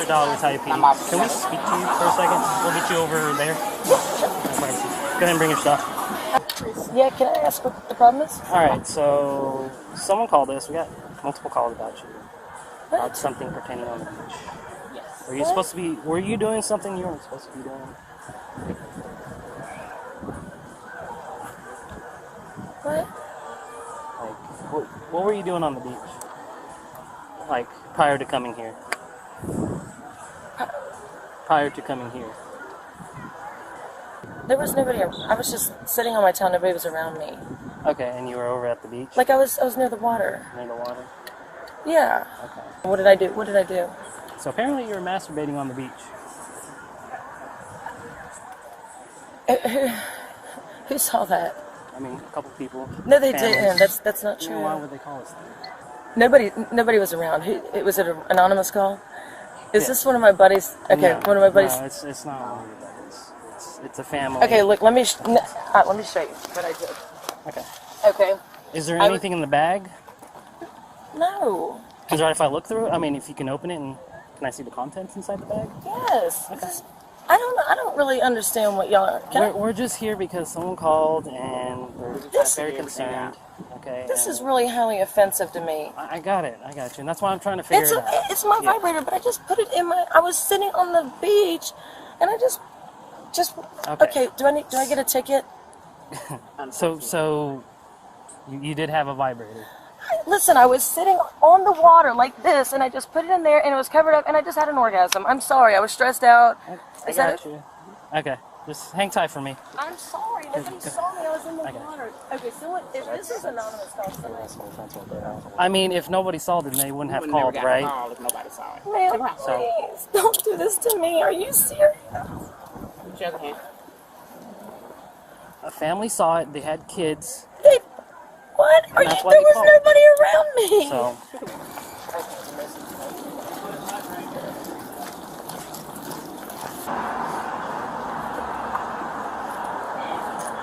Mr. Dollar Type P. Can we speak to you for a second? We'll get you over there. Go ahead and bring your stuff. Yeah, can I ask what the problem is? Alright, so someone called us. We got multiple calls about you. About something pertaining on the beach. Yes. Were you supposed to be, were you doing something you weren't supposed to be doing? What? Like, what were you doing on the beach? Like, prior to coming here? Prior to coming here. There was nobody. I was just sitting on my towel. Nobody was around me. Okay, and you were over at the beach? Like I was near the water. Near the water? Yeah. Okay. What did I do? What did I do? So apparently you were masturbating on the beach. Who saw that? I mean, a couple people. No, they families. didn't. That's not true. Well, why would they call us that? Nobody was around. It was an anonymous call. Is this one of my buddies? Okay, No, one of my buddies. No, it's not one of your buddies. It's a family. Okay, look. Let me show you what I did. Okay. Okay. Is there anything in the bag? No. Is it right if I look through it? I mean, if you can open it and can I see the contents inside the bag? Yes. Okay. I don't really understand what y'all are. We're just here because someone called and we're very concerned. Okay. This is really highly offensive to me. I got it. I got you. And that's why I'm trying to figure it out. It's my vibrator, but I just put it in my. I was sitting on the beach, and I just. Okay. Do I get a ticket? So you did have a vibrator. Listen, I was sitting on the water like this, and I just put it in there, and it was covered up, and I just had an orgasm. I'm sorry, I was stressed out. I got you. Okay, just hang tight for me. I'm sorry, nobody saw me. I was in the water. Okay, so what? If this is anonymous call, I mean, if nobody saw it, then they wouldn't have called, right? If nobody saw it. man, please don't do this to me. Are you serious? A family saw it. They had kids. What? There was nobody around me. So.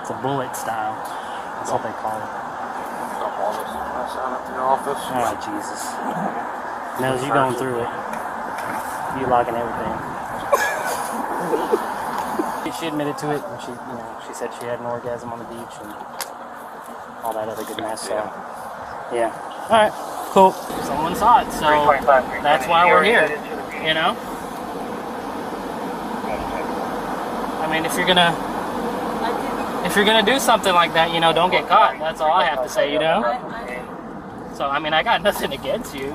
It's a bullet style. That's what they call it. Oh, Jesus. Knows you going through it. You logging everything. She admitted to it, and she said she had an orgasm on the beach and all that other good mess. So, yeah. All right. Cool. Someone saw it, so that's why we're here. You know. I mean, if you're gonna do something like that, don't get caught. That's all I have to say. So, I mean, I got nothing against you.